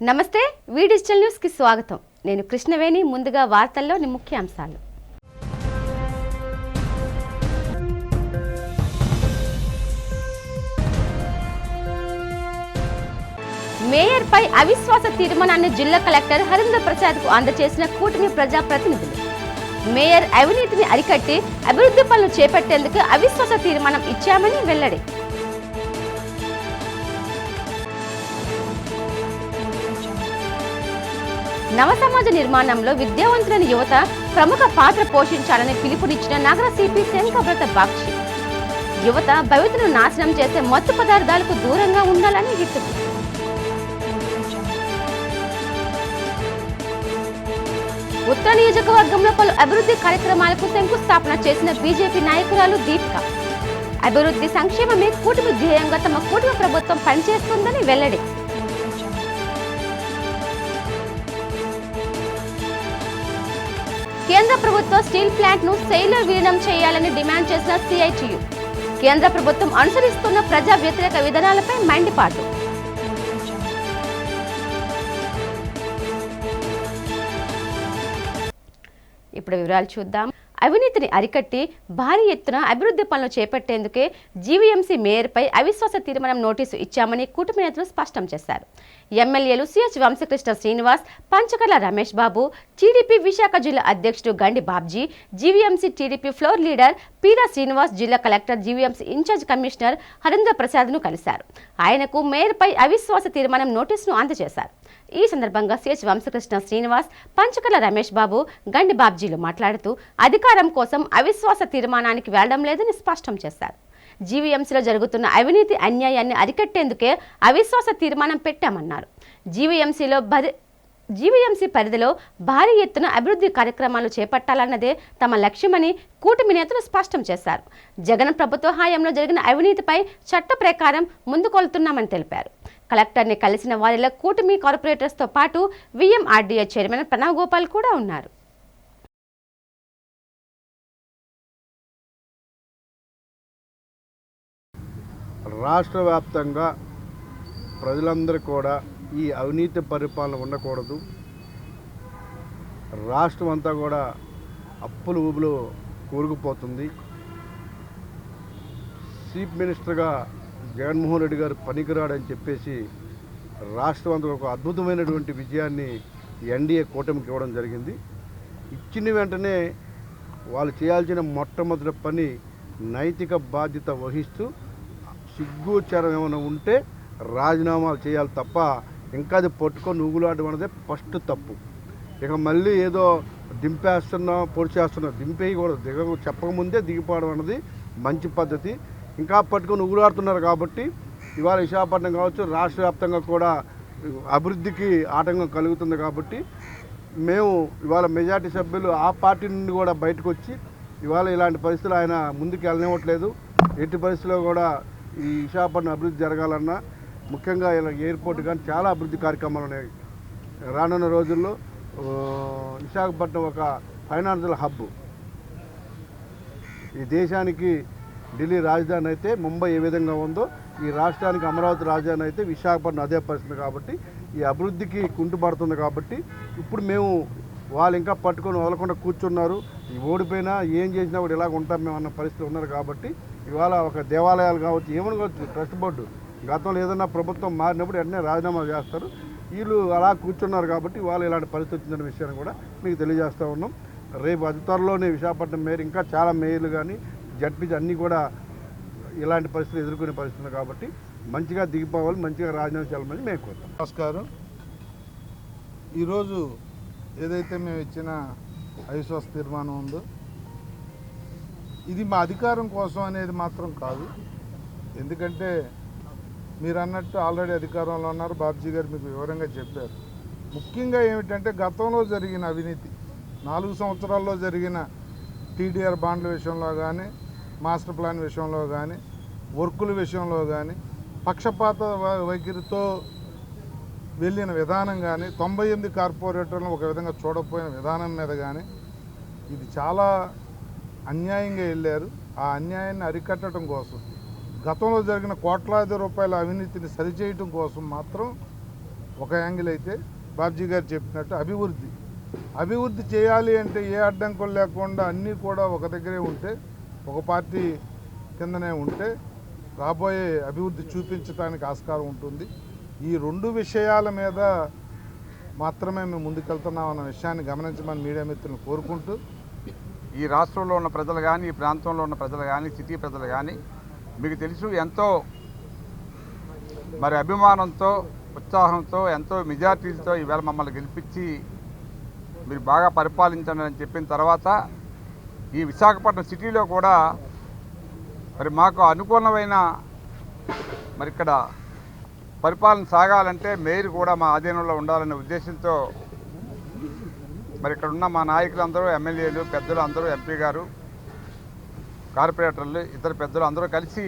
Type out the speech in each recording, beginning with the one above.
నమస్తే వి digital news కి స్వాగతం. నేను కృష్ణవేణి. ముందుగా వార్తల్లోని ముఖ్యాంశాలు. మేయర్ పై అవిశ్వాస తీర్మానాన్ని జిల్లా కలెక్టర్ హరీంద్ర ప్రసాద్ కు అందజేసిన కూటమి ప్రజా ప్రతినిధులు. మేయర్ అవినీతిని అరికట్టి అభివృద్ధి పనులు చేపట్టేందుకు అవిశ్వాస తీర్మానం ఇచ్చామని వెల్లడి. నవ సమాజ నిర్మాణంలో విద్యావంతులైన యువత ప్రముఖ పాత్ర పోషించాలని పిలుపునిచ్చిన నగర సిపి శంకవ్రత బాక్షి. యువత భవితను నాశనం చేసే మత్తు పదార్థాలకు దూరంగా ఉండాలని హితవు. ఉత్తర నియోజకవర్గంలో పలు అభివృద్ధి కార్యక్రమాలకు శంకుస్థాపన చేసిన బీజేపీ నాయకురాలు దీపిక. అభివృద్ధి సంక్షేమమే కూటమి ధ్యేయంగా తమ కూటమి ప్రభుత్వం పనిచేస్తుందని వెల్లడి. కేంద్ర ప్రభుత్వ స్టీల్ ప్లాంట్ ను సెయిల్లో విలీనం చేయాలని డిమాండ్ చేసిన సిఐటియు. కేంద్ర ప్రభుత్వం అనుసరిస్తున్న ప్రజా వ్యతిరేక విధానాలపై మండిపాటు. ఇప్పుడు వివరాలు చూద్దాం. అవినీతిని అరికట్టి భారీ ఎత్తున అభివృద్ధి పనులు చేపట్టేందుకే జీవీఎంసీ మేయర్పై అవిశ్వాస తీర్మానం నోటీసు ఇచ్చామని కూటమి నేతలు స్పష్టం చేశారు. ఎమ్మెల్యేలు సిహెచ్ వంశకృష్ణ శ్రీనివాస్, పంచకర్ల రమేష్ బాబు, టీడీపీ విశాఖ జిల్లా అధ్యక్షుడు Gandi Babji, GVMC TDP floor leader Peera Srinivas, జిల్లా collector, GVMC incharge commissioner Harindra ప్రసాద్ను కలిశారు. ఆయనకు మేయర్పై అవిశ్వాస తీర్మానం నోటీసును అందజేశారు. ఈ సందర్భంగా సిహెచ్ వంశకృష్ణ శ్రీనివాస్, పంచకర్ల రమేష్ బాబు, గండి బాబ్జీలు మాట్లాడుతూ అధికారం కోసం అవిశ్వాస తీర్మానానికి వెళ్లడం లేదని స్పష్టం చేశారు. జీవీఎంసీలో జరుగుతున్న అవినీతి అన్యాయాన్ని అరికట్టేందుకే అవిశ్వాస తీర్మానం పెట్టామన్నారు. జీవీఎంసీ పరిధిలో భారీ ఎత్తున అభివృద్ధి కార్యక్రమాలు చేపట్టాలన్నదే తమ లక్ష్యమని కూటమి నేతలు స్పష్టం చేశారు. జగన్ ప్రభుత్వ హయాంలో జరిగిన అవినీతిపై చట్ట ప్రకారం ముందుకొలుతున్నామని తెలిపారు. కలెక్టర్ని కలిసిన వారిలో కూటమి కార్పొరేటర్స్తో పాటు విఎంఆర్డీఏ చైర్మన్ ప్రణవ్ గోపాల్ కూడా ఉన్నారు. రాష్ట్ర వ్యాప్తంగా ప్రజలందరూ కూడా ఈ అవినీతి పరిపాలన ఉండకూడదు, రాష్ట్రం అంతా కూడా అప్పుల ఊబిలో కూరుకుపోతుంది, చీఫ్ మినిస్టర్గా జగన్మోహన్ రెడ్డి గారు పనికిరాడని చెప్పేసి రాష్ట్రం అంతా ఒక అద్భుతమైనటువంటి విజయాన్ని ఎన్డీఏ కూటమికి ఇవ్వడం జరిగింది. ఇచ్చిన వెంటనే వాళ్ళు చేయాల్సిన మొట్టమొదటి పని నైతిక బాధ్యత వహిస్తూ సిగ్గుచారం ఏమైనా ఉంటే రాజీనామాలు చేయాలి తప్ప ఇంకా అది పట్టుకొని ఊగులాడడం అనేది ఫస్ట్ తప్పు. ఇక మళ్ళీ ఏదో దింపేస్తున్నాం పొడిచేస్తున్నాం, దింపేయకూడదు, చెప్పకముందే దిగిపోవడం అన్నది మంచి పద్ధతి. ఇంకా పట్టుకొని ఊగులాడుతున్నారు కాబట్టి ఇవాళ విశాఖపట్నం కావచ్చు, రాష్ట్ర వ్యాప్తంగా కూడా అభివృద్ధికి ఆటంకం కలుగుతుంది. కాబట్టి మేము ఇవాళ మెజార్టీ సభ్యులు ఆ పార్టీ నుండి కూడా బయటకు వచ్చి ఇవాళ ఇలాంటి పరిస్థితులు ఆయన ముందుకు వెళ్ళనివ్వట్లేదు. ఎట్టి పరిస్థితుల్లో కూడా ఈ విశాఖపట్నం అభివృద్ధి జరగాలన్నా, ముఖ్యంగా ఇలా ఎయిర్పోర్ట్ కానీ చాలా అభివృద్ధి కార్యక్రమాలు ఉన్నాయి. రానున్న రోజుల్లో విశాఖపట్నం ఒక ఫైనాన్షియల్ హబ్, ఈ దేశానికి ఢిల్లీ రాజధాని అయితే ముంబై ఏ విధంగా ఉందో ఈ రాష్ట్రానికి అమరావతి రాజధాని అయితే విశాఖపట్నం అదే పరిస్థితి. కాబట్టి ఈ అభివృద్ధికి కుంటుపడుతుంది. కాబట్టి ఇప్పుడు మేము వాళ్ళు ఇంకా పట్టుకొని వదలకుండా కూర్చున్నారు. ఈ ఓడిపోయినా ఏం చేసినా కూడా ఇలాగ ఉంటాం మేము అన్న పరిస్థితి ఉన్నారు. కాబట్టి ఇవాళ ఒక దేవాలయాలు కావచ్చు, ఏమని కావచ్చు, ట్రస్ట్ బోర్డు గతంలో ఏదన్నా ప్రభుత్వం మారినప్పుడు వెంటనే రాజీనామా చేస్తారు. వీళ్ళు అలా కూర్చున్నారు. కాబట్టి ఇవాళ ఇలాంటి పరిస్థితి వచ్చిందన్న విషయాన్ని కూడా మీకు తెలియజేస్తూ ఉన్నాం. రేపు అతి త్వరలోనే విశాఖపట్నం మేయర్, ఇంకా చాలా మేయర్లు కానీ జడ్పీజీ అన్నీ కూడా ఇలాంటి పరిస్థితులు ఎదుర్కొనే పరిస్థితుంది. కాబట్టి మంచిగా దిగిపోవాలి, మంచిగా రాజీనామా చేయాలని మేము కోరుతాం. నమస్కారం. ఈరోజు ఏదైతే మేము ఇచ్చిన అవిశ్వాస తీర్మానం ఉందో ఇది మా అధికారం కోసం అనేది మాత్రం కాదు. ఎందుకంటే మీరు అన్నట్టు ఆల్రెడీ అధికారంలో ఉన్నారు, బాబ్జీ గారు మీకు వివరంగా చెప్పారు. ముఖ్యంగా ఏమిటంటే గతంలో జరిగిన అవినీతి, 4 సంవత్సరాల్లో జరిగిన టీడీఆర్ బాండ్ల విషయంలో కానీ, మాస్టర్ ప్లాన్ విషయంలో కానీ, వర్కుల విషయంలో కానీ, పక్షపాత వైఖరితో వెళ్ళిన విధానం కానీ, 98 కార్పొరేటర్లను ఒక విధంగా చూడకపోయిన విధానం మీద కానీ ఇది చాలా అన్యాయంగా వెళ్ళారు. ఆ అన్యాయాన్ని అరికట్టడం కోసం, గతంలో జరిగిన కోట్లాది రూపాయల అవినీతిని సరిచేయటం కోసం మాత్రం ఒక యాంగిల్ అయితే బాబ్జీ గారు చెప్పినట్టు అభివృద్ధి చేయాలి అంటే ఏ అడ్డంకులు లేకుండా అన్నీ కూడా ఒక దగ్గరే ఉంటే, ఒక పార్టీ కిందనే ఉంటే రాబోయే అభివృద్ధి చూపించడానికి ఆస్కారం ఉంటుంది. ఈ రెండు విషయాల మీద మాత్రమే మేము ముందుకెళ్తున్నాం అన్న విషయాన్ని గమనించమని మీడియా మిత్రులను కోరుకుంటూ, ఈ రాష్ట్రంలో ఉన్న ప్రజలు కానీ, ఈ ప్రాంతంలో ఉన్న ప్రజలు కానీ, సిటీ ప్రజలు కానీ మీకు తెలుసు ఎంతో మరి అభిమానంతో, ఉత్సాహంతో, ఎంతో మెజార్టీలతో ఈవేళ మమ్మల్ని గెలిపించి మీరు బాగా పరిపాలించండి అని చెప్పిన తర్వాత ఈ విశాఖపట్నం సిటీలో కూడా మరి మాకు అనుకూలమైన మరి ఇక్కడ పరిపాలన సాగాలంటే మేయర్ కూడా మా ఆధీనంలో ఉండాలనే ఉద్దేశంతో మరి ఇక్కడ ఉన్న మా నాయకులందరూ, ఎమ్మెల్యేలు, పెద్దలు అందరూ, ఎంపీ గారు, కార్పొరేటర్లు, ఇతర పెద్దలు అందరూ కలిసి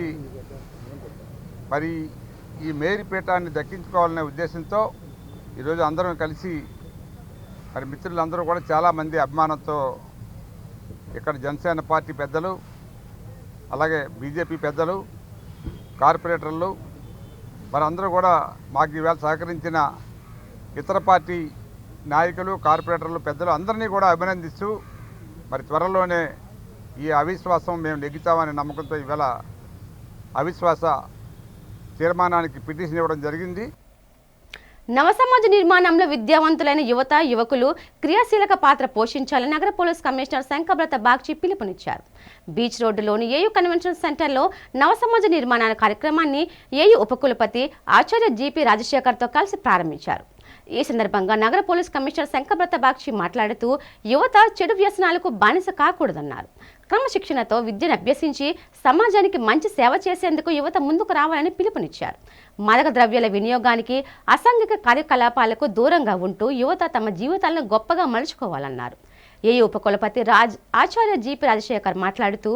మరి ఈ మేయర్ పీఠాన్ని దక్కించుకోవాలనే ఉద్దేశంతో ఈరోజు అందరం కలిసి మరి మిత్రులందరూ కూడా చాలామంది అభిమానంతో ఇక్కడ జనసేన పార్టీ పెద్దలు, అలాగే బీజేపీ పెద్దలు, కార్పొరేటర్లు మరి అందరూ కూడా మాకు ఈవేళ సహకరించిన ఇతర పార్టీ నాయకులు, కార్పొరేటర్లు, పెద్దలు అందరినీ కూడా అభినందిస్తూ మరి త్వరలోనే ఈ అవిశ్వాసం మేము నెగ్గుతామనే నమ్మకంతో ఈవేళ అవిశ్వాస తీర్మానానికి పిటిషన్ ఇవ్వడం జరిగింది. నవసమాజ నిర్మాణంలో విద్యావంతులైన యువత, యువకులు క్రియాశీలక పాత్ర పోషించాలని నగర పోలీస్ కమిషనర్ శంకబ్రత బాగ్చి పిలుపునిచ్చారు. బీచ్ రోడ్డులోని ఏయూ కన్వెన్షన్ సెంటర్లో నవసమాజ నిర్మాణ కార్యక్రమాన్ని ఏయూ ఉపకులపతి ఆచార్య జీపీ రాజశేఖర్తో కలిసి ప్రారంభించారు. ఈ సందర్భంగా నగర పోలీస్ కమిషనర్ శంకబ్రత బాగ్చి మాట్లాడుతూ యువత చెడు వ్యసనాలకు బానిస కాకూడదన్నారు. క్రమశిక్షణతో విద్యను అభ్యసించి సమాజానికి మంచి సేవ చేసేందుకు యువత ముందుకు రావాలని పిలుపునిచ్చారు. మాదక ద్రవ్యాల వినియోగానికి, అసాంఘిక కార్యకలాపాలకు దూరంగా ఉంటూ యువత తమ జీవితాలను గొప్పగా మలుచుకోవాలన్నారు. ఏయూ ఉపకులపతి ఆచార్య జీపీ రాజశేఖర్ మాట్లాడుతూ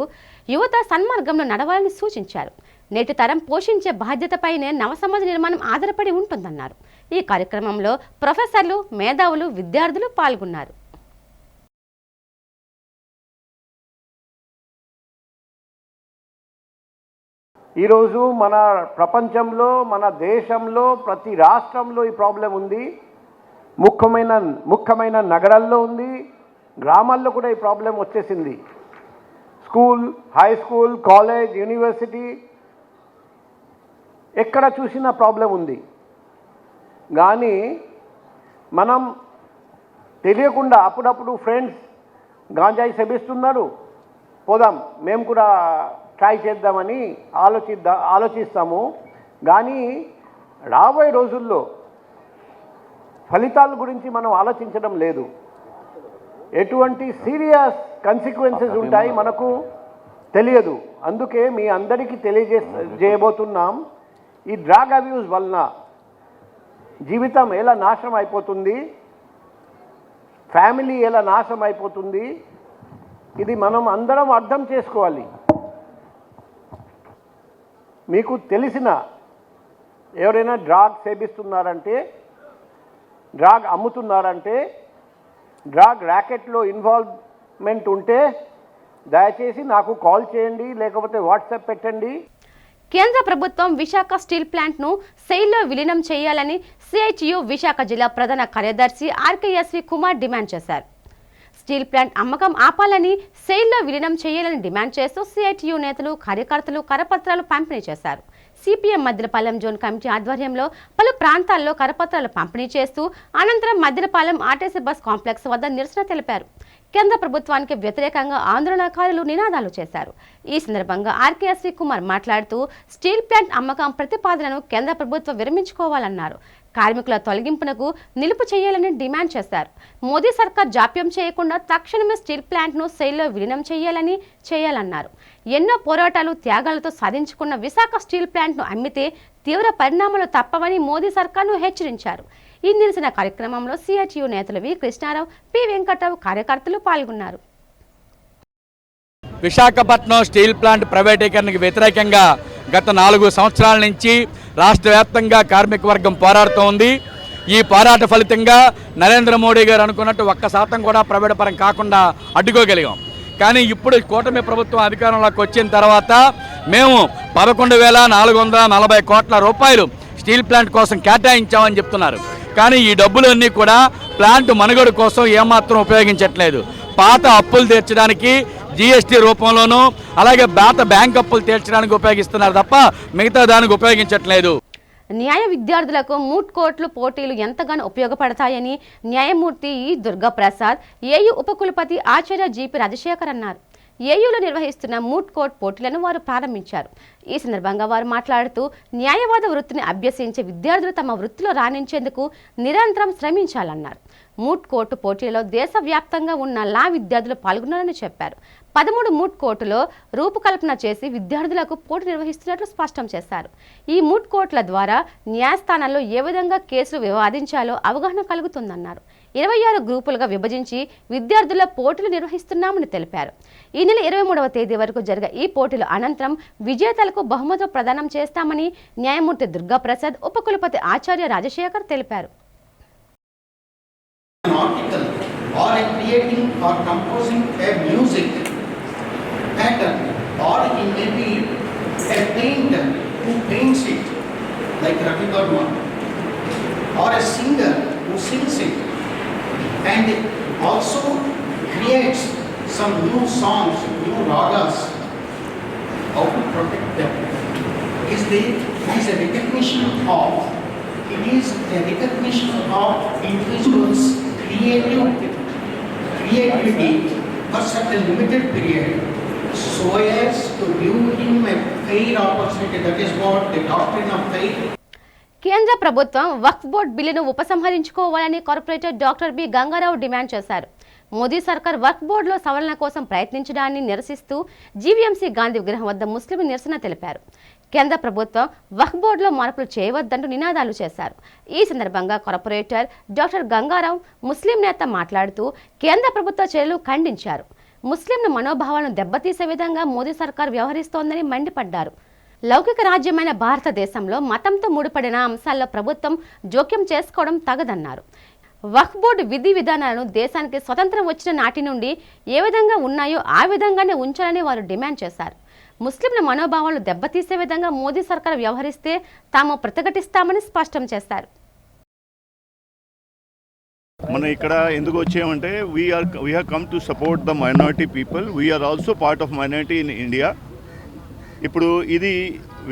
యువత సన్మార్గంలో నడవాలని సూచించారు. నేటి తరం పోషించే బాధ్యతపైనే నవసమాజ నిర్మాణం ఆధారపడి ఉంటుందన్నారు. ఈ కార్యక్రమంలో ప్రొఫెసర్లు, మేధావులు, విద్యార్థులు పాల్గొన్నారు. ఈరోజు మన ప్రపంచంలో, మన దేశంలో, ప్రతి రాష్ట్రంలో ఈ ప్రాబ్లం ఉంది. ముఖ్యమైన నగరాల్లో ఉంది, గ్రామాల్లో కూడా ఈ ప్రాబ్లం వచ్చేసింది. School, high school, college, university ఎక్కడ చూసినా ప్రాబ్లం ఉంది. కానీ మనం తెలియకుండా అప్పుడప్పుడు ఫ్రెండ్స్ గాంజాయి సేవిస్తున్నారు, పోదాం మేము కూడా ట్రై చేద్దామని ఆలోచిస్తాము. కానీ రాబోయే రోజుల్లో ఫలితాల గురించి మనం ఆలోచించడం లేదు. ఎటువంటి సీరియస్ కాన్సిక్వెన్సెస్ ఉంటాయి మనకు తెలియదు. అందుకే మీ అందరికీ చేయబోతున్నాం, ఈ డ్రగ్ అబ్యూస్ వలన జీవితం ఎలా నాశనం అయిపోతుంది, ఫ్యామిలీ ఎలా నాశనం అయిపోతుంది, ఇది మనం అందరం అర్థం చేసుకోవాలి. మీకు తెలిసిన ఎవరైనా డ్రగ్ సేవిస్తున్నారంటే, డ్రగ్ అమ్ముతున్నారంటే, డ్రగ్ ర్యాకెట్లో ఇన్వాల్వ్మెంట్ ఉంటే దయచేసి నాకు కాల్ చేయండి, లేకపోతే వాట్సాప్ పెట్టండి. కేంద్ర ప్రభుత్వం విశాఖ స్టీల్ ప్లాంట్ను సెయిల్లో విలీనం చేయాలని సిఐటియు విశాఖ జిల్లా ప్రధాన కార్యదర్శి ఆర్కేఎస్వి కుమార్ డిమాండ్ చేశారు. స్టీల్ ప్లాంట్ అమ్మకం ఆపాలని, సెయిల్లో విలీనం చేయాలని డిమాండ్ చేస్తూ సిఐటియు నేతలు, కార్యకర్తలు కరపత్రాలు పంపిణీ చేశారు. సిపిఎం మద్దిలపాలెం జోన్ కమిటీ ఆధ్వర్యంలో పలు ప్రాంతాల్లో కరపత్రాలు పంపిణీ చేస్తూ అనంతరం మద్దిలపాలెం ఆర్టీసీ బస్ కాంప్లెక్స్ వద్ద నిరసన తెలిపారు. కేంద్ర ప్రభుత్వానికి వ్యతిరేకంగా ఆందోళనకారులు నినాదాలు చేశారు. ఈ సందర్భంగా ఆర్కేఎస్వి కుమార్ మాట్లాడుతూ స్టీల్ ప్లాంట్ అమ్మకం ప్రతిపాదనను కేంద్ర ప్రభుత్వం విరమించుకోవాలన్నారు. కార్మికుల తొలగింపునకు నిలుపు చేయాలని డిమాండ్ చేశారు. మోదీ సర్కార్ జాప్యం చేయకుండా తక్షణమే స్టీల్ ప్లాంట్ను సెయిల్లో విలీనం చేయాలన్నారు. ఎన్నో పోరాటాలు, త్యాగాలతో సాధించుకున్న విశాఖ స్టీల్ ప్లాంట్ను అమ్మితే తీవ్ర పరిణామాలు తప్పవని మోదీ సర్కార్ను హెచ్చరించారు. ఈ నిరసన కార్యక్రమంలో సిఐటియు నేతలు వి కృష్ణారావు, పి వెంకటరావు, కార్యకర్తలు పాల్గొన్నారు. విశాఖపట్నం స్టీల్ ప్లాంట్ ప్రైవేటీకరణకు వ్యతిరేకంగా గత 4 సంవత్సరాల నుంచి రాష్ట్ర వ్యాప్తంగా కార్మిక వర్గం పోరాడుతోంది. ఈ పోరాట ఫలితంగా నరేంద్ర మోడీ గారు అనుకున్నట్టు 1% కూడా ప్రైవేట్ పరం కాకుండా అడ్డుకోగలిగాం. కానీ ఇప్పుడు కూటమి ప్రభుత్వం అధికారంలోకి వచ్చిన తర్వాత మేము 11,440 కోట్ల రూపాయలు స్టీల్ ప్లాంట్ కోసం కేటాయించామని చెప్తున్నారు. కానీ ఈ డబ్బులన్నీ కూడా ప్లాంట్ మనుగడ కోసం ఏమాత్రం ఉపయోగించట్లేదు. పాత అప్పులు తీర్చడానికి జీఎస్టీ రూపంలోనూ అలాగే పాత బ్యాంక్ అప్పులు తీర్చడానికి ఉపయోగిస్తున్నారు తప్ప మిగతా దానికి ఉపయోగించట్లేదు. న్యాయ విద్యార్థులకు మూట్ కోర్టులు పోటీలు ఎంతగానో ఉపయోగపడతాయని న్యాయమూర్తి ఈ దుర్గాప్రసాద్, ఏయూ ఉపకులపతి ఆచార్య జీపీ రాజశేఖర్ అన్నారు. ఏయూలో నిర్వహిస్తున్న మూట్ కోర్ట్ పోటీలను వారు ప్రారంభించారు. ఈ సందర్భంగా వారు మాట్లాడుతూ న్యాయవాద వృత్తిని అభ్యసించే విద్యార్థులు తమ వృత్తిలో రాణించేందుకు నిరంతరం శ్రమించాలన్నారు. మూట్ కోర్టు పోటీలలో దేశవ్యాప్తంగా ఉన్న లా విద్యార్థులు పాల్గొన్నారని చెప్పారు. 13 మూట్ కోర్టులో రూపకల్పన చేసి విద్యార్థులకు పోటీ నిర్వహిస్తున్నట్లు స్పష్టం చేశారు. ఈ మూట్ కోర్టుల ద్వారా న్యాయస్థానాల్లో ఏ విధంగా కేసులు వివాదించాలో అవగాహన కలుగుతుందన్నారు. 26 గ్రూపులుగా విభజించి విద్యార్థుల పోటీలు నిర్వహిస్తున్నామని తెలిపారు. ఈ నెల 23వ తేదీ వరకు జరిగే ఈ పోటీల అనంతరం విజేతలకు బహుమతులు ప్రదానం చేస్తామని న్యాయమూర్తి దుర్గాప్రసాద్, ఉపకులపతి ఆచార్య రాజశేఖర్ తెలిపారు. Or creating or composing a music pattern, or it may be a painter who paints it like Ravi Verma, or a singer who sings it, and also creates some new songs, new ragas. How to protect them? Is a recognition of individuals' creativity for such a limited period, so as to give him a fair opportunity. That is what the doctrine of faith. కేంద్ర ప్రభుత్వం వక్ఫ్ board బిల్లును ఉపసంహరించుకోవాలని corporator doctor B Gangarao demand చేశారు. మోదీ సర్కార్ వక్ఫ్ బోర్డులో సవరణ కోసం ప్రయత్నించడాన్ని నిరసిస్తూ జీవీఎంసీ గాంధీ విగ్రహం వద్ద ముస్లింలు నిరసన తెలిపారు. కేంద్ర ప్రభుత్వం వక్ఫ్ బోర్డులో మార్పులు చేయవద్దంటూ నినాదాలు చేశారు. ఈ సందర్భంగా కార్పొరేటర్ డాక్టర్ గంగారావు ముస్లిం నేత మాట్లాడుతూ కేంద్ర ప్రభుత్వ చర్యలు ఖండించారు. ముస్లింల మనోభావాలను దెబ్బతీసే విధంగా మోదీ సర్కార్ వ్యవహరిస్తోందని మండిపడ్డారు. లౌకిక రాజ్యమైన భారతదేశంలో మతంతో ముడిపడిన అంశాల్లో ప్రభుత్వం జోక్యం చేసుకోవడం తగదన్నారు. వక్ఫ్ బోర్డు విధి విధానాలను దేశానికి స్వతంత్రం వచ్చిన నాటి నుండి ఏ విధంగా ఉన్నాయో ఆ విధంగానే ఉంచాలని వారు డిమాండ్ చేశారు. ముస్లింల మనోభావాలు దెబ్బతీసే విధంగా మోదీ సర్కార్ వ్యవహరిస్తే తాము ప్రతిఘటిస్తామని స్పష్టం చేశారు. మనం ఇక్కడ ఎందుకు వచ్చామంటే we have come to support the minority people. We are also part of minority in India. ఇప్పుడు ఇది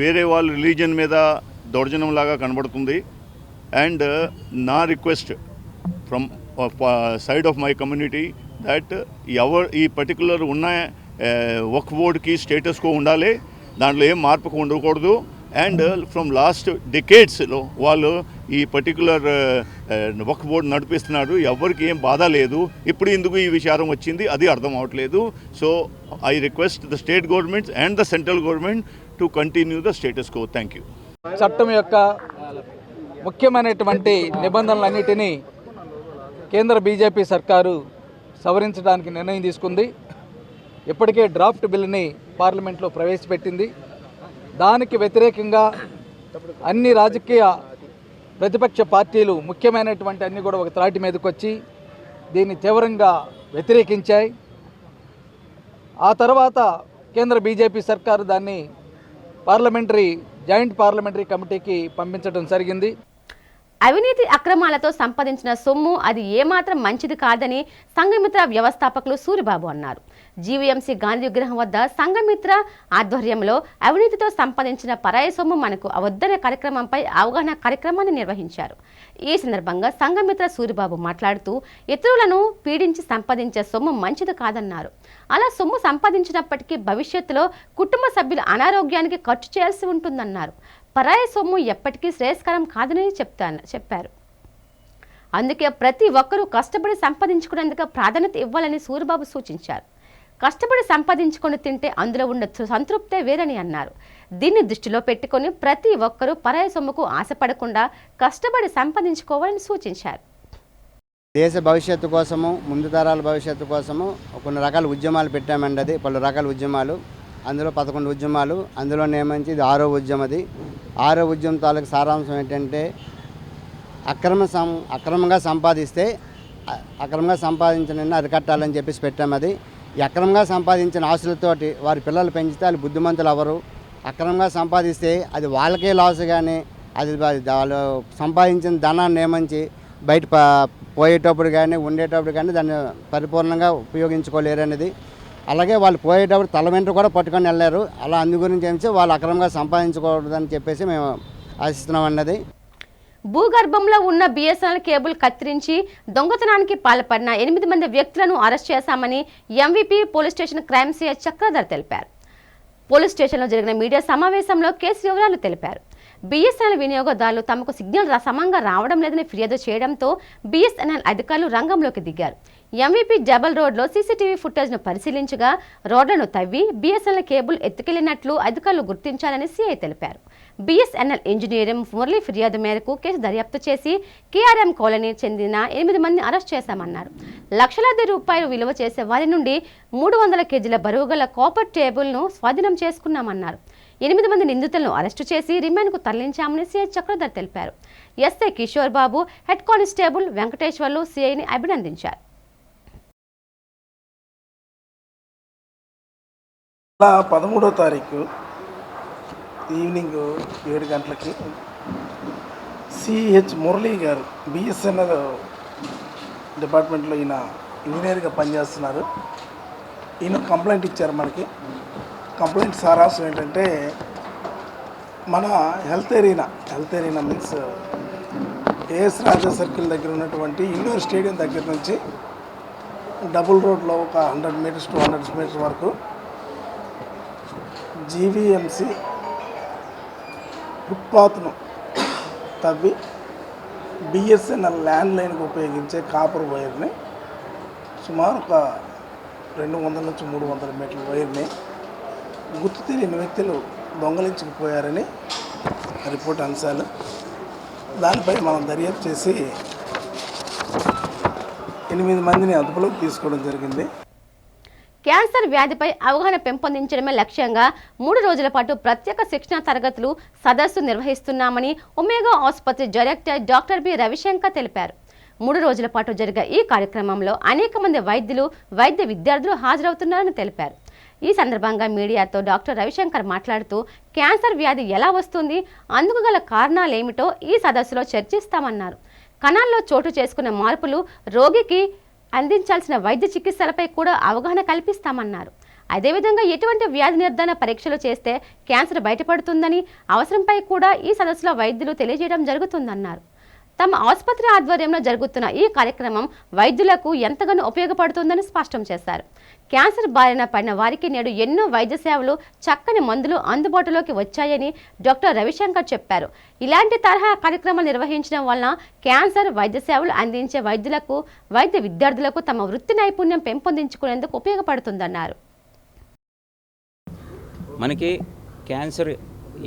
వేరే వాళ్ళ రిలీజన్ మీద దౌర్జన్యం లాగా కనబడుతుంది. అండ్ నా request from side of my community that ఈ పర్టికులర్ ఉన్న వక్ఫ్ బోర్డ్కి స్టేటస్ కో ఉండాలి, దాంట్లో ఏం మార్పుకు ఉండకూడదు. అండ్ ఫ్రమ్ లాస్ట్ డికేడ్స్లో వాళ్ళు ఈ పర్టికులర్ వక్ఫ్ బోర్డు నడిపిస్తున్నారు, ఎవరికి ఏం బాధ లేదు. ఇప్పుడు ఎందుకు ఈ విచారం వచ్చింది అది అర్థం అవ్వట్లేదు. So I request the state governments and the central government to continue the status quo. Thank you. చట్టం యొక్క ముఖ్యమైనటువంటి నిబంధనలన్నిటినీ కేంద్ర బీజేపీ సర్కారు సవరించడానికి నిర్ణయం తీసుకుంది. ఇప్పటికే డ్రాఫ్ట్ బిల్లుని పార్లమెంట్లో ప్రవేశపెట్టింది. దానికి వ్యతిరేకంగా అన్ని రాజకీయ ప్రతిపక్ష పార్టీలు ముఖ్యమైనటువంటి అన్ని కూడా ఒక త్రాటి మీదకి వచ్చి దీన్ని తీవ్రంగా వ్యతిరేకించాయి. ఆ తర్వాత కేంద్ర బీజేపీ సర్కారు దాన్ని జాయింట్ పార్లమెంటరీ కమిటీకి పంపించడం జరిగింది. అవినీతి అక్రమాలతో సంపాదించిన సొమ్ము అది ఏమాత్రం మంచిది కాదని సంఘమిత్ర వ్యవస్థాపకులు సూరిబాబు అన్నారు. జీవీఎంసీ గాంధీ విగ్రహం వద్ద సంఘమిత్ర ఆధ్వర్యంలో అవినీతితో సంపాదించిన పరాయి సొమ్ము మనకు అవద్దనే కార్యక్రమంపై అవగాహన కార్యక్రమాన్ని నిర్వహించారు. ఈ సందర్భంగా సంఘమిత్ర సూరిబాబు మాట్లాడుతూ ఇతరులను పీడించి సంపాదించే సొమ్ము మంచిది కాదన్నారు. అలా సొమ్ము సంపాదించినప్పటికీ భవిష్యత్తులో కుటుంబ సభ్యుల అనారోగ్యానికి ఖర్చు చేయాల్సి ఉంటుందన్నారు. పరాయి సొమ్ము ఎప్పటికీ శ్రేయస్కరం కాదని చెప్పారు. అందుకే ప్రతి ఒక్కరూ కష్టపడి సంపాదించుకునేందుకు ప్రాధాన్యత ఇవ్వాలని సూరిబాబు సూచించారు. కష్టపడి సంపాదించుకొని తింటే అందులో ఉన్న సంతృప్తే వేరని అన్నారు. దీన్ని దృష్టిలో పెట్టుకొని ప్రతి ఒక్కరూ పరాయి సొమ్ముకు ఆశపడకుండా కష్టపడి సంపాదించుకోవాలని సూచించారు. దేశ భవిష్యత్తు కోసము, ముందు తరాల భవిష్యత్తు కోసము కొన్ని రకాల ఉద్యమాలు పెట్టామండి. అది పలు రకాల ఉద్యమాలు, అందులో 11 ఉద్యమాలు, అందులో నియమించి ఇది 6వ ఉద్యమం. అది 6వ ఉద్యమం తాలూకు సారాంశం ఏంటంటే అక్రమంగా సంపాదించిన అరికట్టాలని చెప్పేసి పెట్టాము. అది అక్రమంగా సంపాదించిన ఆస్తులతోటి వారి పిల్లలు పెంచితే వాళ్ళు బుద్ధిమంతులు ఎవరు, అక్రమంగా సంపాదిస్తే అది వాళ్ళకే లాస్ కానీ అది వాళ్ళు సంపాదించిన ధనాన్ని ఏమంచి బయట పోయేటప్పుడు కానీ ఉండేటప్పుడు కానీ దాన్ని పరిపూర్ణంగా ఉపయోగించుకోలేరు అనేది. అలాగే వాళ్ళు పోయేటప్పుడు తల వెంట కూడా పట్టుకొని వెళ్ళారు. అలా అందు గురించి ఏమిచి వాళ్ళు అక్రమంగా సంపాదించకూడదని చెప్పేసి మేము ఆశిస్తున్నాం అన్నది. భూగర్భంలో ఉన్న బిఎస్ఎన్ఎల్ కేబుల్ కత్తిరించి దొంగతనానికి పాల్పడిన 8 మంది వ్యక్తులను అరెస్ట్ చేశామని MVP police station crime CI Chakradhar తెలిపారు. పోలీస్ స్టేషన్లో జరిగిన మీడియా సమావేశంలో కేసు వివరాలు తెలిపారు. బిఎస్ఎన్ఎల్ వినియోగదారులు తమకు సిగ్నల్ సమంగా రావడం లేదని ఫిర్యాదు చేయడంతో బిఎస్ఎన్ఎల్ అధికారులు రంగంలోకి దిగారు. ఎంవీపీ జబల్ రోడ్లో సీసీటీవీ ఫుటేజ్ను పరిశీలించగా రోడ్లను తవ్వి బిఎస్ఎన్ఎల్ కేబుల్ ఎత్తుకెళ్లినట్లు అధికారులు గుర్తించాలని సీఐ తెలిపారు. బిఎస్ఎన్ఎల్ ఇంజనీరింగ్ మురళి ఫిర్యాదు మేరకు కేసు దర్యాప్తు చేసి కేఆర్ఎం కాలనీ చెందిన 8 మందిని అరెస్ట్ చేశామన్నారు. లక్షలాది రూపాయలు విలువ చేసే వారి నుండి 300 కేజీల బరువుగల కాపర్ టేబుల్ను స్వాధీనం చేసుకున్నామన్నారు. 8 మంది నిందితులను అరెస్టు చేసి రిమాండ్కు తరలించామని సీఐ చక్రధర్ తెలిపారు. SI Kishore Babu, head constable Venkateswarlu సీఐని అభినందించారు. 13వ తారీఖు ఈవినింగ్ 7 గంటలకి సిహెచ్ మురళీ గారు బిఎస్ఎన్ఎల్ డిపార్ట్మెంట్లో ఈయన ఇంజనీర్గా పనిచేస్తున్నారు. ఈయన కంప్లైంట్ ఇచ్చారు. మనకి కంప్లైంట్ సారాంశం ఏంటంటే మన హెల్త్ ఏరియనా మీన్స్ ఏఎస్ రాజా సర్కిల్ దగ్గర ఉన్నటువంటి ఇండోర్ స్టేడియం దగ్గర నుంచి డబుల్ రోడ్లో ఒక 100 మీటర్స్ టు 100 మీటర్స్ వరకు జీవీఎంసీ ఫుట్పాత్ను తవ్వి బిఎస్ఎన్ఎల్ ల్యాండ్ లైన్కి ఉపయోగించే కాపర్ వైర్ని సుమారు ఒక 200 నుంచి 300 మీటర్ల వైర్ని గుర్తు తెలియని వ్యక్తులు దొంగలించుకుపోయారని రిపోర్ట్ అంశాలు. దానిపై మనం దర్యాప్తు చేసి 8 మందిని అదుపులోకి తీసుకోవడం జరిగింది. క్యాన్సర్ వ్యాధిపై అవగాహన పెంపొందించడమే లక్ష్యంగా 3 రోజుల పాటు ప్రత్యేక శిక్షణ తరగతులు సదస్సు నిర్వహిస్తున్నామని ఒమేగా ఆసుపత్రి డైరెక్టర్ డాక్టర్ బి రవిశంకర్ తెలిపారు. 3 రోజుల పాటు జరిగే ఈ కార్యక్రమంలో అనేక మంది వైద్యులు, వైద్య విద్యార్థులు హాజరవుతున్నారని తెలిపారు. ఈ సందర్భంగా మీడియాతో డాక్టర్ రవిశంకర్ మాట్లాడుతూ క్యాన్సర్ వ్యాధి ఎలా వస్తుంది, అందుకు గల కారణాలేమిటో ఈ సదస్సులో చర్చిస్తామన్నారు. కణాల్లో చోటు చేసుకున్న మార్పులు రోగికి అందించాల్సిన వైద్య చికిత్సలపై కూడా అవగాహన కల్పిస్తామన్నారు. అదేవిధంగా ఎటువంటి వ్యాధి నిర్ధారణ పరీక్షలు చేస్తే క్యాన్సర్ బయటపడుతుందని అవసరంపై కూడా ఈ సదస్సులో వైద్యులు తెలియజేయడం జరుగుతుందన్నారు. తమ ఆసుపత్రి ఆధ్వర్యంలో జరుగుతున్న ఈ కార్యక్రమం వైద్యులకు ఎంతగానో ఉపయోగపడుతుందని స్పష్టం చేశారు. క్యాన్సర్ బారిన పడిన వారికి నేడు ఎన్నో వైద్య సేవలు, చక్కని మందులు అందుబాటులోకి వచ్చాయని డాక్టర్ రవిశంకర్ చెప్పారు. ఇలాంటి తరహా కార్యక్రమాలు నిర్వహించడం వలన క్యాన్సర్ వైద్య సేవలు అందించే వైద్యులకు, వైద్య విద్యార్థులకు తమ వృత్తి నైపుణ్యం పెంపొందించుకునేందుకు ఉపయోగపడుతుందన్నారు. మనకి క్యాన్సర్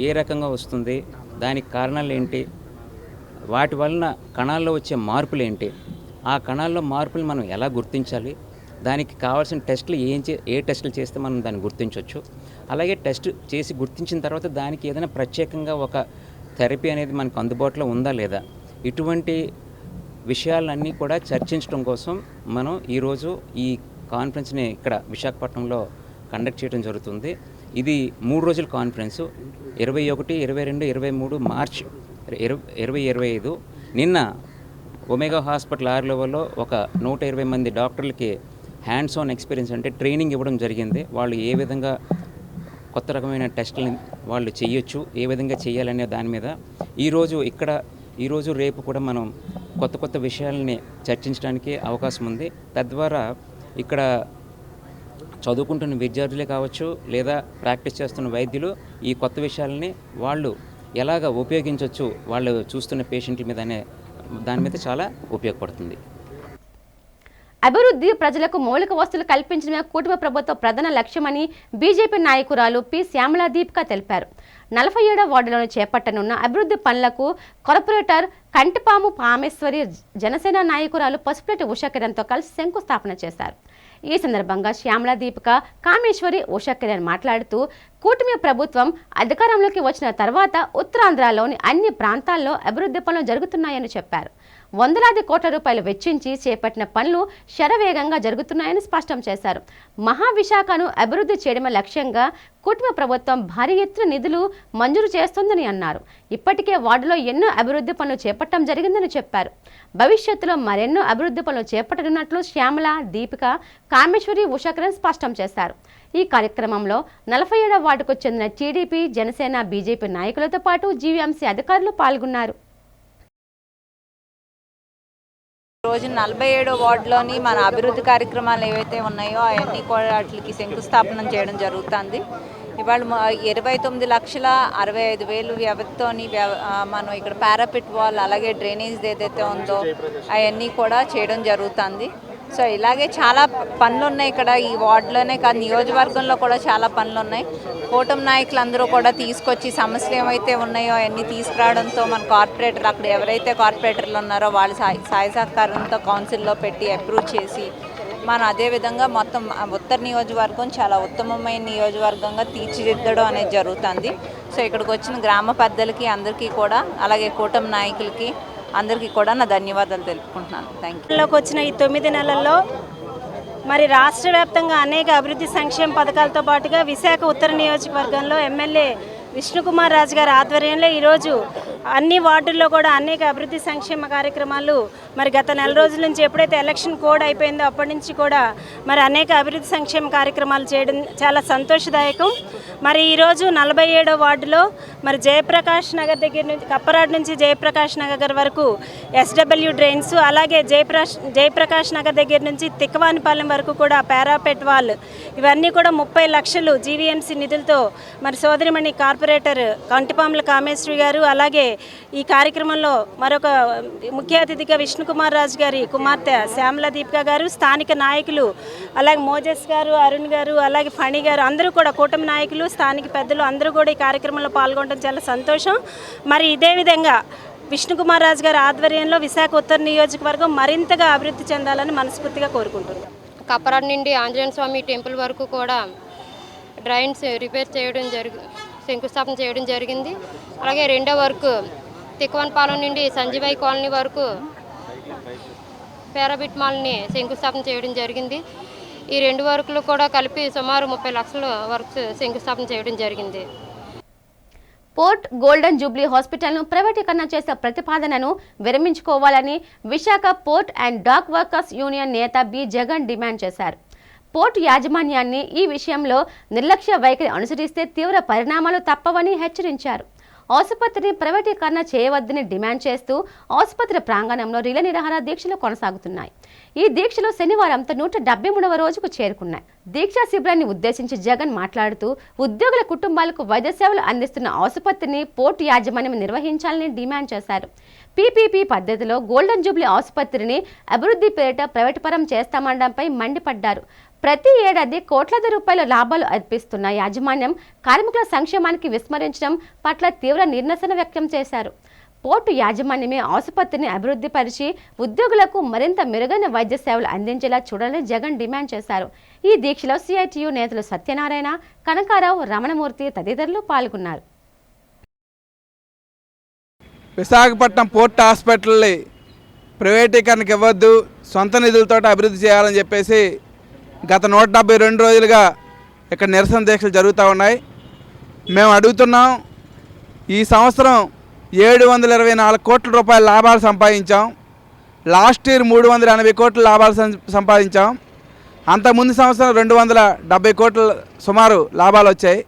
ఏ రకంగా వస్తుంది, దానికి కారణాలు ఏంటి, వాటి వలన కణాల్లో వచ్చే మార్పులు ఏంటి, ఆ కణాల్లో మార్పులు మనం ఎలా గుర్తించాలి, దానికి కావాల్సిన టెస్టులు ఏ టెస్టులు చేస్తే మనం దాన్ని గుర్తించవచ్చు, అలాగే టెస్ట్ చేసి గుర్తించిన తర్వాత దానికి ఏదైనా ప్రత్యేకంగా ఒక థెరపీ అనేది మనకు అందుబాటులో ఉందా లేదా, ఇటువంటి విషయాలన్నీ కూడా చర్చించడం కోసం మనం ఈరోజు ఈ కాన్ఫరెన్స్ని ఇక్కడ విశాఖపట్నంలో కండక్ట్ చేయడం జరుగుతుంది. ఇది 3 రోజుల కాన్ఫరెన్సు 21, 22, 23 మార్చ్ 2025. నిన్న ఒమేగా హాస్పిటల్ 6 లెవెల్లో ఒక 120 మంది డాక్టర్లకి హ్యాండ్స్ ఆన్ ఎక్స్పీరియన్స్ అంటే ట్రైనింగ్ ఇవ్వడం జరిగింది. వాళ్ళు ఏ విధంగా కొత్త రకమైన టెస్టులని వాళ్ళు చేయొచ్చు, ఏ విధంగా చేయాలనే దాని మీద ఈరోజు రేపు కూడా మనం కొత్త విషయాలని చర్చించడానికి అవకాశం ఉంది. తద్వారా ఇక్కడ చదువుకుంటున్న విద్యార్థులే కావచ్చు, లేదా ప్రాక్టీస్ చేస్తున్న వైద్యులు ఈ కొత్త విషయాలని వాళ్ళు ఎలాగ ఉపయోగించవచ్చు వాళ్ళు చూస్తున్న పేషెంట్ల మీద అనే దాని మీద చాలా ఉపయోగపడుతుంది. అభివృద్ధి, ప్రజలకు మౌలిక వసతులు కల్పించడమే కూటమి ప్రభుత్వ ప్రధాన లక్ష్యమని బీజేపీ నాయకురాలు పి శ్యామలా దీపిక తెలిపారు. 47వ వార్డులోని చేపట్టనున్న అభివృద్ధి పనులకు కార్పొరేటర్ కంటిపాము పామేశ్వరి, జనసేన నాయకురాలు పసుపులేటి ఉషాకిరణ్తో కలిసి శంకుస్థాపన చేశారు. ఈ సందర్భంగా శ్యామలా దీపిక, కామేశ్వరి, ఉషాకిరణ్ మాట్లాడుతూ కూటమి ప్రభుత్వం అధికారంలోకి వచ్చిన తర్వాత ఉత్తరాంధ్రలోని అన్ని ప్రాంతాల్లో అభివృద్ధి పనులు జరుగుతున్నాయని చెప్పారు. వందలాది కోట్ల రూపాయలు వెచ్చించి చేపట్టిన పనులు శరవేగంగా జరుగుతున్నాయని స్పష్టం చేశారు. మహావిశాఖను అభివృద్ధి చేయడమే లక్ష్యంగా కుటుంబ ప్రభుత్వం భారీ ఎత్తున నిధులు మంజూరు చేస్తుందని అన్నారు. ఇప్పటికే వార్డులో ఎన్నో అభివృద్ధి పనులు చేపట్టడం జరిగిందని చెప్పారు. భవిష్యత్తులో మరెన్నో అభివృద్ధి పనులు చేపట్టనున్నట్లు శ్యామల, దీపిక, కామేశ్వరి, ఉషాకరణ్ స్పష్టం చేశారు. ఈ కార్యక్రమంలో 47వ వార్డుకు చెందిన టీడీపీ, జనసేన, బీజేపీ నాయకులతో పాటు జీవీఎంసీ అధికారులు పాల్గొన్నారు. రోజు 47వ వార్డులోని మన అభివృద్ధి కార్యక్రమాలు ఏవైతే ఉన్నాయో అవన్నీ కూడా వాటికి శంకుస్థాపన చేయడం జరుగుతుంది. ఇవాళ 29,65,000 వ్యవధితోని మనం ఇక్కడ పారాపిట్ వాల్ అలాగే డ్రైనేజ్ ఏదైతే ఉందో అవన్నీ కూడా చేయడం జరుగుతుంది. సో ఇలాగే చాలా పనులు ఉన్నాయి ఇక్కడ ఈ వార్డులోనే కాదు, నియోజకవర్గంలో కూడా చాలా పనులు ఉన్నాయి. కూటమి నాయకులు అందరూ కూడా తీసుకొచ్చి సమస్యలు ఏమైతే ఉన్నాయో అవన్నీ తీసుకురావడంతో మన కార్పొరేటర్ అక్కడ ఎవరైతే కార్పొరేటర్లు ఉన్నారో వాళ్ళ సాయ సహకారంతో కౌన్సిల్లో పెట్టి అప్రూవ్ చేసి మనం అదేవిధంగా మొత్తం ఉత్తర నియోజకవర్గం చాలా ఉత్తమమైన నియోజకవర్గంగా తీర్చిదిద్దడం అనేది జరుగుతుంది. సో ఇక్కడికి వచ్చిన గ్రామ పెద్దలకి అందరికీ కూడా అలాగే కూటమి నాయకులకి అందరికీ కూడా నా ధన్యవాదాలు తెలుపుకుంటున్నాను. Thank you. వచ్చిన ఈ 9 నెలల్లో మరి రాష్ట్ర వ్యాప్తంగా అనేక అభివృద్ధి సంక్షేమ పథకాలతో పాటుగా విశాఖ ఉత్తర నియోజకవర్గంలో ఎమ్మెల్యే విష్ణుకుమార్ రాజు గారి ఆధ్వర్యంలో ఈరోజు అన్ని వార్డుల్లో కూడా అనేక అభివృద్ధి సంక్షేమ కార్యక్రమాలు మరి గత నెల రోజుల నుంచి ఎప్పుడైతే ఎలక్షన్ కోడ్ అయిపోయిందో అప్పటి నుంచి కూడా మరి అనేక అభివృద్ధి సంక్షేమ కార్యక్రమాలు చేయడం చాలా సంతోషదాయకం. మరి ఈరోజు 47వ వార్డులో మరి జయప్రకాష్ నగర్ దగ్గర నుంచి కప్పరాడు నుంచి జయప్రకాష్ నగర్ వరకు SW డ్రైన్స్, అలాగే జయప్రకాష్ నగర్ దగ్గర నుంచి తిక్కవానిపాలెం వరకు కూడా పారాపెట్ వాల్, ఇవన్నీ కూడా 30 లక్షలు జీవీఎంసీ నిధులతో మరి సోదరిమణి కార్పొరేటర్ కంటిపాముల కామేశ్వరి గారు, అలాగే ఈ కార్యక్రమంలో మరొక ముఖ్య అతిథిగా విష్ణుకుమార్ రాజు గారి కుమార్తె శ్యామల దీపిక గారు, స్థానిక నాయకులు అలాగే మోజెస్ గారు, అరుణ్ గారు, అలాగే ఫణి గారు అందరూ కూడా కూటమి నాయకులు, స్థానిక పెద్దలు అందరూ కూడా ఈ కార్యక్రమంలో పాల్గొనడం చాలా సంతోషం. మరి ఇదే విధంగా విష్ణుకుమార్ రాజు గారి ఆధ్వర్యంలో విశాఖ ఉత్తర నియోజకవర్గం మరింతగా అభివృద్ధి చెందాలని మనస్ఫూర్తిగా కోరుకుంటున్నాం. కప్పరాడు నుండి ఆంజనేయ స్వామి టెంపుల్ వరకు కూడా డ్రైన్స్ రిపేర్ చేయడం శంకుస్థాపన చేయడం జరిగింది. అలాగే రెండో వర్క్ తిక్కవనపాలెం నుండి సంజీవయ్య కాలనీ వరకు పారాబిట్ మాల్ని శంకుస్థాపన చేయడం జరిగింది. ఈ 2 వర్కులు కూడా కలిపి సుమారు 30 లక్షల వర్క్స్ శంకుస్థాపన చేయడం జరిగింది. పోర్ట్ గోల్డెన్ జూబ్లీ హాస్పిటల్ను ప్రైవేటీకరణ చేసే ప్రతిపాదనను విరమించుకోవాలని Visakha port and dock workers union నేత బి జగన్ డిమాండ్ చేశారు. పోర్టు యాజమాన్యాన్ని ఈ విషయంలో నిర్లక్ష్య వైఖరి అనుసరిస్తే తీవ్ర పరిణామాలు తప్పవని హెచ్చరించారు. ఆసుపత్రిని ప్రైవేటీకరణ చేయవద్దని డిమాండ్ చేస్తూ ఆసుపత్రి ప్రాంగణంలో రిలే నిరాహార దీక్షలు కొనసాగుతున్నాయి. ఈ దీక్షలు శనివారంతో 173వ రోజుకు చేరుకున్నాయి. దీక్షా శిబిరాన్ని ఉద్దేశించి జగన్ మాట్లాడుతూ ఉద్యోగుల కుటుంబాలకు వైద్య సేవలు అందిస్తున్న ఆసుపత్రిని పోర్టు యాజమాన్యం నిర్వహించాలని డిమాండ్ చేశారు. PPP పద్ధతిలో గోల్డెన్ జూబ్లీ ఆసుపత్రిని అభివృద్ధి పేరిట ప్రైవేటుపరం చేస్తామనడంపై మండిపడ్డారు. ప్రతి ఏడాది కోట్లాది రూపాయల లాభాలు అర్పిస్తున్న యాజమాన్యం కార్మికుల సంక్షేమానికి విస్మరించడం పట్ల తీవ్ర నిరసన వ్యక్తం చేశారు. పోర్టు యాజమాన్యమే ఆసుపత్రిని అభివృద్ధి పరిచి ఉద్యోగులకు మరింత మెరుగైన వైద్య సేవలు అందించేలా చూడాలని జగన్ డిమాండ్ చేశారు. ఈ దీక్షలో CITU నేతలు సత్యనారాయణ, కనకారావు, రమణమూర్తి తదితరులు పాల్గొన్నారు. విశాఖపట్నం పోర్ట్ హాస్పిటల్ని ప్రైవేటీకరణకు ఇవ్వద్దు, సొంత నిధులతో అభివృద్ధి చేయాలని చెప్పేసి గత 172 రోజులుగా ఇక్కడ నిరసన దీక్షలు జరుగుతూ ఉన్నాయి. మేము అడుగుతున్నాం, ఈ సంవత్సరం 724 కోట్ల రూపాయల లాభాలు సంపాదించాం. లాస్ట్ ఇయర్ 380 కోట్ల లాభాలు సంపాదించాం. అంతకుముందు సంవత్సరం 270 కోట్ల సుమారు లాభాలు వచ్చాయి.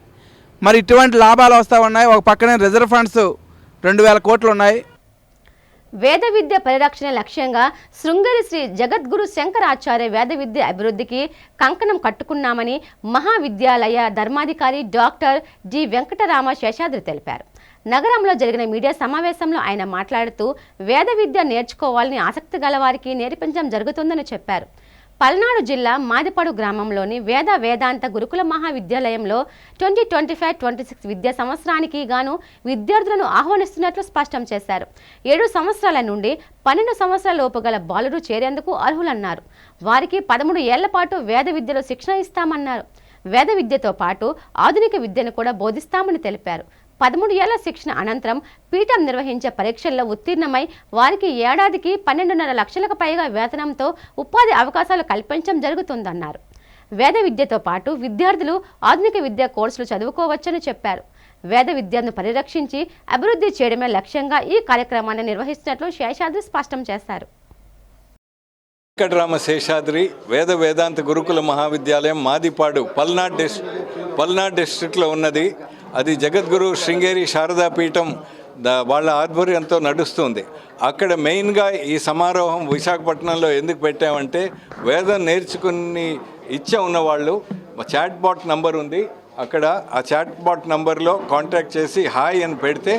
మరి ఇటువంటి లాభాలు వస్తూ ఉన్నాయి. ఒక పక్కనే రిజర్వ్ ఫండ్స్ 2000 కోట్లు ఉన్నాయి. వేద విద్య పరిరక్షణ లక్ష్యంగా శృంగేరి శ్రీ జగద్గురు శంకరాచార్య వేద విద్య అభివృద్ధికి కంకణం కట్టుకున్నామని మహావిద్యాలయ ధర్మాధికారి డాక్టర్ జి వెంకటరామ శేషాద్రి తెలిపారు. నగరంలో జరిగిన మీడియా సమావేశంలో ఆయన మాట్లాడుతూ వేద విద్య నేర్చుకోవాలని ఆసక్తి గల వారికి నేర్పించడం జరుగుతుందని చెప్పారు. పల్నాడు జిల్లా మాదిపాడు గ్రామంలోని వేదాంత గురుకుల మహావిద్యాలయంలో 2025-26 విద్యా సంవత్సరానికి గాను విద్యార్థులను ఆహ్వానిస్తున్నట్లు స్పష్టం చేశారు. 7 సంవత్సరాల నుండి 12 సంవత్సరాల లోపు గల బాలురు చేరేందుకు అర్హులన్నారు. వారికి 13 ఏళ్ల పాటు వేద విద్యలో శిక్షణ ఇస్తామన్నారు. వేద విద్యతో పాటు ఆధునిక విద్యను కూడా బోధిస్తామని తెలిపారు. 13 ఏళ్ల శిక్షణ అనంతరం పీఠం నిర్వహించే పరీక్షల్లో ఉత్తీర్ణమై వారికి ఏడాదికి 12.5 లక్షలకు పైగా వేతనంతో ఉపాధి అవకాశాలు కల్పించడం జరుగుతుందన్నారు. వేద విద్యతో పాటు విద్యార్థులు ఆధునిక విద్యా కోర్సులు చదువుకోవచ్చని చెప్పారు. వేద విద్యను పరిరక్షించి అభివృద్ధి చేయడమే లక్ష్యంగా ఈ కార్యక్రమాన్ని నిర్వహిస్తున్నట్లు శేషాద్రి స్పష్టం చేశారు. వెంకటరామ శేషాద్రి వేదాంత గురుకుల మహావిద్యాలయం మాదిపాడు పల్నాడు డిస్ట్రిక్ట్లో ఉన్నది. అది జగద్గురు శృంగేరి శారదాపీఠం వాళ్ళ ఆధ్వర్యంతో నడుస్తుంది. అక్కడ మెయిన్గా ఈ సమారోహం విశాఖపట్నంలో ఎందుకు పెట్టామంటే వేదం నేర్చుకుని ఇచ్చ ఉన్నవాళ్ళు చాట్ బాట్ నంబర్ ఉంది. అక్కడ ఆ చాట్ బాట్ నంబర్లో కాంటాక్ట్ చేసి హాయ్ అని పెడితే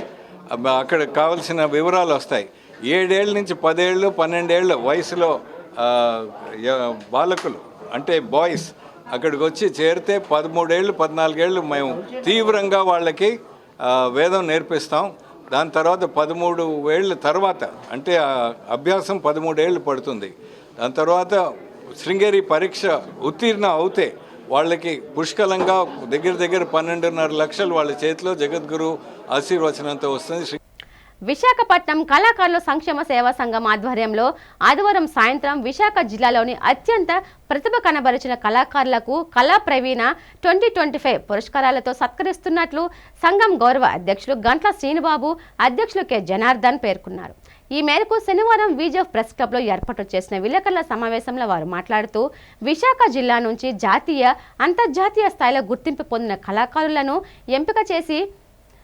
అక్కడ కావాల్సిన వివరాలు వస్తాయి. 7 ఏళ్ళ నుంచి 10 ఏళ్ళు 12 ఏళ్ళ వయసులో బాలకులు అంటే బాయ్స్ అక్కడికి వచ్చి చేరితే 13 ఏళ్ళు 14 ఏళ్ళు మేము తీవ్రంగా వాళ్ళకి వేదం నేర్పిస్తాం. దాని తర్వాత 13 ఏళ్ళ తర్వాత అంటే అభ్యాసం 13 ఏళ్ళు పడుతుంది. దాని తర్వాత శృంగేరి పరీక్ష ఉత్తీర్ణ అవుతే వాళ్ళకి పుష్కలంగా దగ్గర 12.5 లక్షలు వాళ్ళ చేతిలో జగద్గురు ఆశీర్వచనంతో వస్తుంది. విశాఖపట్నం కళాకారుల సంక్షేమ సేవా సంఘం ఆధ్వర్యంలో ఆదివారం సాయంత్రం విశాఖ జిల్లాలోని అత్యంత ప్రతిభ కనబరిచిన కళాకారులకు కళా ప్రవీణ 2025 పురస్కారాలతో సత్కరిస్తున్నట్లు సంఘం గౌరవ అధ్యక్షులు గంట్ల శ్రీనుబాబు, అధ్యక్షులు కె జనార్దన్ పేర్కొన్నారు. ఈ మేరకు శనివారం విజయ్ ప్రెస్ క్లబ్లో ఏర్పాటు చేసిన విలేకరుల సమావేశంలో వారు మాట్లాడుతూ విశాఖ జిల్లా నుంచి జాతీయ, అంతర్జాతీయ స్థాయిలో గుర్తింపు పొందిన కళాకారులను ఎంపిక చేసి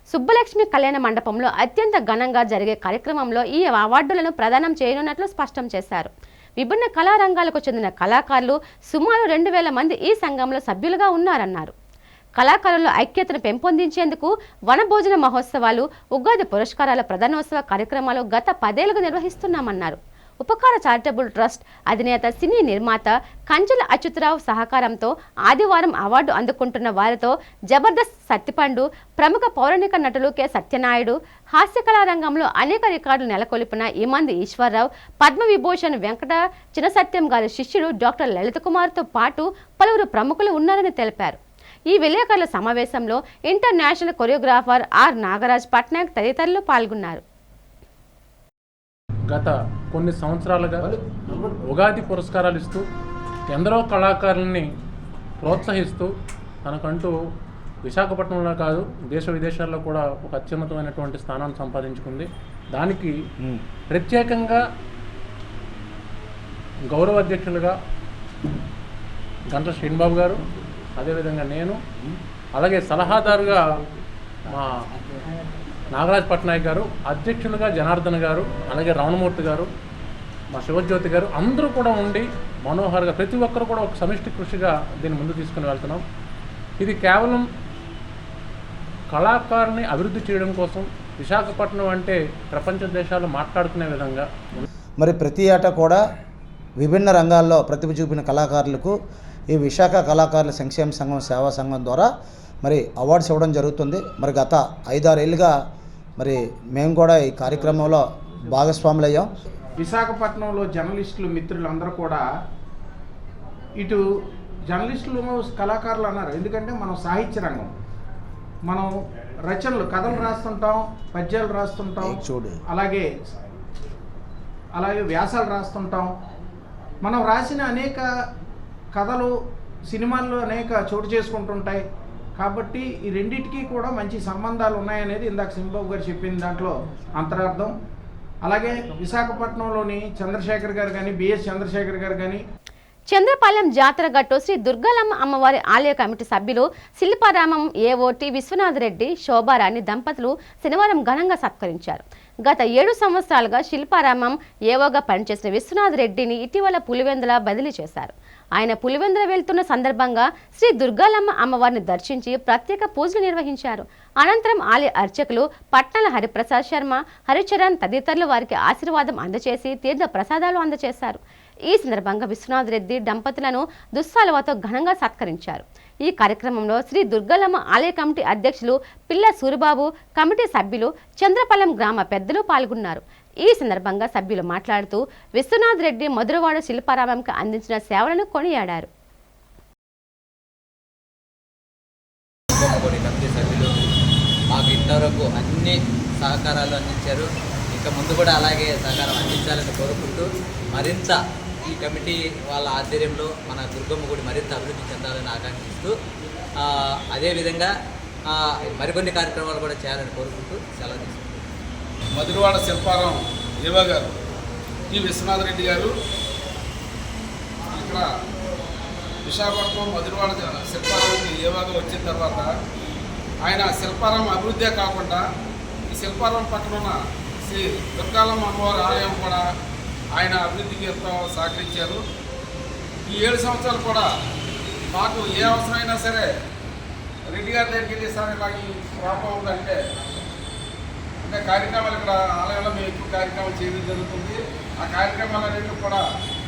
సుబ్బలక్ష్మి కళ్యాణ మండపంలో అత్యంత ఘనంగా జరిగే కార్యక్రమంలో ఈ అవార్డులను ప్రదానం చేయనున్నట్లు స్పష్టం చేశారు. విభిన్న కళారంగాలకు చెందిన కళాకారులు సుమారు 2000 మంది ఈ సంఘంలో సభ్యులుగా ఉన్నారన్నారు. కళాకారుల ఐక్యతను పెంపొందించేందుకు వనభోజన మహోత్సవాలు, ఉగాది పురస్కారాల ప్రధానోత్సవ కార్యక్రమాలు గత 10 ఏళ్లుగా నిర్వహిస్తున్నామన్నారు. ఉపకార చారిటబుల్ ట్రస్ట్ అధినేత సినీ నిర్మాత కంచెల అచ్యుతరావు సహకారంతో ఆదివారం అవార్డు అందుకుంటున్న వారితో జబర్దస్త్ సత్తిపండు, ప్రముఖ పౌరాణిక నటులు కె సత్యనాయుడు, హాస్యకళా రంగంలో అనేక రికార్డులు నెలకొల్పిన ఈమంది ఈశ్వరరావు, పద్మవిభూషణ్ వెంకట చినసత్యం గారి శిష్యుడు డాక్టర్ లలిత కుమార్తో పాటు పలువురు ప్రముఖులు ఉన్నారని తెలిపారు. ఈ విలేకరుల సమావేశంలో international choreographer R Nagaraj Patnaik తదితరులు పాల్గొన్నారు. గత కొన్ని సంవత్సరాలుగా ఉగాది పురస్కారాలు ఇస్తూ ఎందరో కళాకారుల్ని ప్రోత్సహిస్తూ తనకంటూ విశాఖపట్నంలో కాదు దేశ విదేశాల్లో కూడా ఒక అత్యున్నతమైనటువంటి స్థానాన్ని సంపాదించుకుంది. దానికి ప్రత్యేకంగా గౌరవ అధ్యక్షులుగా గంట్ల శ్రీనుబాబు గారు, అదేవిధంగా నేను, అలాగే సలహాదారుగా మా నాగరాజ్ పట్నాయక్ గారు, అధ్యక్షులుగా జనార్దన్ గారు, అలాగే రమణమూర్తి గారు, మా శివజ్యోతి గారు అందరూ కూడా ఉండి మనోహర్గా ప్రతి ఒక్కరు కూడా ఒక సమిష్టి కృషిగా దీన్ని ముందు తీసుకుని వెళ్తున్నాం. ఇది కేవలం కళాకారుని అభివృద్ధి చేయడం కోసం, విశాఖపట్నం అంటే ప్రపంచ దేశాలు మాట్లాడుకునే విధంగా. మరి ప్రతి ఏటా కూడా విభిన్న రంగాల్లో ప్రతిభ చూపిన కళాకారులకు ఈ విశాఖ కళాకారుల సంక్షేమ సంఘం సేవా సంఘం ద్వారా మరి అవార్డ్స్ ఇవ్వడం జరుగుతుంది. మరి గత 5-6 ఏళ్ళుగా మరి మేము కూడా ఈ కార్యక్రమంలో భాగస్వాములయ్యాం. విశాఖపట్నంలో జర్నలిస్టులు మిత్రులందరూ కూడా ఇటు జర్నలిస్టులు కళాకారులు అన్నారు. ఎందుకంటే మనం సాహిత్య రంగం, మనం రచనలు, కథలు రాస్తుంటాం, పద్యాలు రాస్తుంటాం, అలాగే వ్యాసాలు రాస్తుంటాం. మనం రాసిన అనేక కథలు సినిమాల్లో అనేక చోటు చేసుకుంటుంటాయి. కాబట్టి ఈ రెండింటికి కూడా మంచి సంబంధాలు ఉన్నాయనేది ఇందాక సింబాబు గారు చెప్పిన దాంట్లో అంతరార్థం. అలాగే విశాఖపట్నంలోని చంద్రశేఖర్ గారు కానీ, బిఎస్ చంద్రశేఖర్ గారు కానీ, చంద్రపాలెం జాతర గట్టు శ్రీ దుర్గాలమ్మ అమ్మవారి ఆలయ కమిటీ సభ్యులు శిల్పారామం ఏఓటి విశ్వనాథరెడ్డి, శోభారాణి దంపతులు శనివారం ఘనంగా సత్కరించారు. గత 7 సంవత్సరాలుగా శిల్పారామం ఏవోగా పనిచేసిన విశ్వనాథ్ రెడ్డిని ఇటీవల పులివెందుల బదిలీ చేశారు. ఆయన పులివెందుల వెళ్తున్న సందర్భంగా శ్రీ దుర్గాలమ్మ అమ్మవారిని దర్శించి ప్రత్యేక పూజలు నిర్వహించారు. అనంతరం ఆలయ అర్చకులు పట్నాల హరిప్రసాద్ శర్మ, హరిచరణ్ తదితరులు వారికి ఆశీర్వాదం అందజేసి తీర్థ ప్రసాదాలు అందజేశారు. ఈ సందర్భంగా విశ్వనాథ్ రెడ్డి దంపతులను దుస్సాలువతో ఘనంగా సత్కరించారు. ఈ కార్యక్రమంలో శ్రీ దుర్గాలమ్మ ఆలయ కమిటీ అధ్యక్షులు పిల్ల సూరిబాబు, కమిటీ సభ్యులు, చంద్రపాలెం గ్రామ పెద్దలు పాల్గొన్నారు. ఈ సందర్భంగా సభ్యులు మాట్లాడుతూ విశ్వనాథ్ రెడ్డి మధురవాడ శిల్పారామంకి అందించిన సేవలను కొనియాడారు. కమిటీ సభ్యులు మాకు ఇంత ఇంతవరకు అన్ని సహకారాలు అందించారు. ఇంకా ముందు కూడా అలాగే సహకారం అందించాలని కోరుకుంటూ మరింత ఈ కమిటీ వాళ్ళ ఆధ్వర్యంలో మన దుర్గమ్మ గుడి మరింత అభివృద్ధి చెందాలని ఆకాంక్షిస్తూ అదేవిధంగా మరికొన్ని కార్యక్రమాలు కూడా చేయాలని కోరుకుంటూ సెలవు తీసుకుంటాం. మధురవాడ శిల్పారాం ఏవా గారు ఈ విశ్వనాథ్ రెడ్డి గారు ఇక్కడ విశాఖపట్నం మధురవాడ శిల్పారానికి ఏవాగా వచ్చిన తర్వాత ఆయన శిల్పారాం అభివృద్ధే కాకుండా ఈ శిల్పారాం పక్కన ఉన్న శ్రీ దుర్గాలమ్మ అమ్మవారి ఆలయం కూడా ఆయన అభివృద్ధికి ఎంతో సహకరించారు. ఈ 7 సంవత్సరాలు కూడా మాకు ఏ అవసరమైనా సరే రెడ్డి గారి దగ్గరికి వెళ్ళి సార్ ఇలా ఈ ప్రాబ్లం ఉందంటే కార్యక్రమాలు ఇక్కడ ఆలయంలో మేము ఎక్కువ కార్యక్రమాలు చేయడం జరుగుతుంది. ఆ కార్యక్రమాలన్నింటినీ కూడా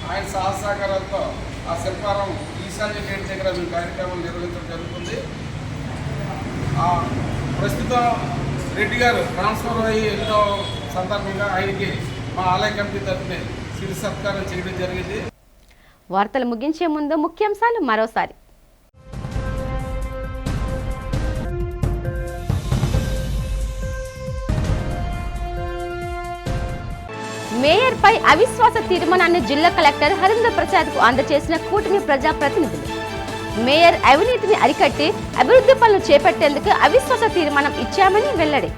ఆయన సహకారాలతో ఆ శిల్పారాం ఈశాన్య గేట్ దగ్గర మేము కార్యక్రమాలు నిర్వహించడం జరుగుతుంది. ప్రస్తుతం రెడ్డి గారు ట్రాన్స్ఫర్ అయ్యి ఎన్నో సందర్భంగా ఆయనకి మా ఆలయ కమిటీ తరఫున శిరి సత్కారం చేయడం జరిగింది. వార్తలు ముగించే ముందు ముఖ్యాంశాలు మరోసారి. మేయర్పై అవిశ్వాస తీర్మానాన్ని జిల్లా కలెక్టర్ హరీందర్ ప్రసాద్కు అందజేసిన కూటమి ప్రజాప్రతినిధులు. మేయర్ అవినీతిని అరికట్టి అభివృద్ధి పనులు చేపట్టేందుకు అవిశ్వాస తీర్మానం ఇచ్చామని వెల్లడి.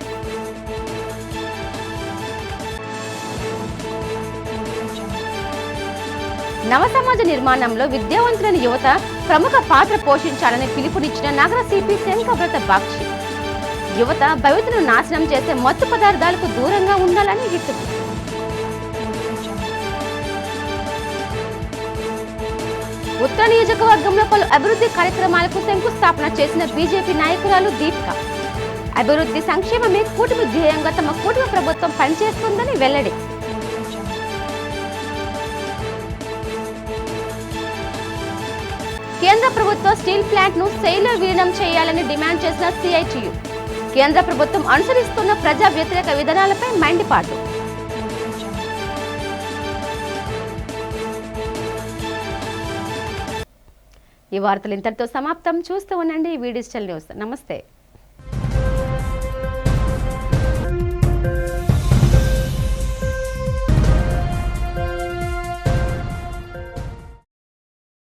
నవ సమాజ నిర్మాణంలో విద్యావంతులైన యువత ప్రముఖ పాత్ర పోషించాలని పిలుపునిచ్చిన నగర సిపి శంకవ్రత బాక్షి. యువత భవితను నాశనం చేసే మత్తు పదార్థాలకు దూరంగా ఉండాలని హితవు. ఉత్తర నియోజకవర్గంలో పలు అభివృద్ధి కార్యక్రమాలకు శంకుస్థాపన చేసిన బీజేపీ నాయకురాలు దీపిక. అభివృద్ధి సంక్షేమమే కూటమి ధ్యేయంగా తమ కూటమి ప్రభుత్వం పనిచేస్తుందని వెల్లడి. కేంద్ర ప్రభుత్వ స్టీల్ ప్లాంట్ ను సెయిల్లో విలీనం చేయాలని డిమాండ్ చేసిన సిఐటియు. కేంద్ర ప్రభుత్వం అనుసరిస్తున్న ప్రజా వ్యతిరేక విధానాలపై మండిపాటు. ఈ వార్తలు ఇంతటితో సమాప్తం. చూస్తూ ఉండండి వి డిజిటల్ న్యూస్. నమస్తే.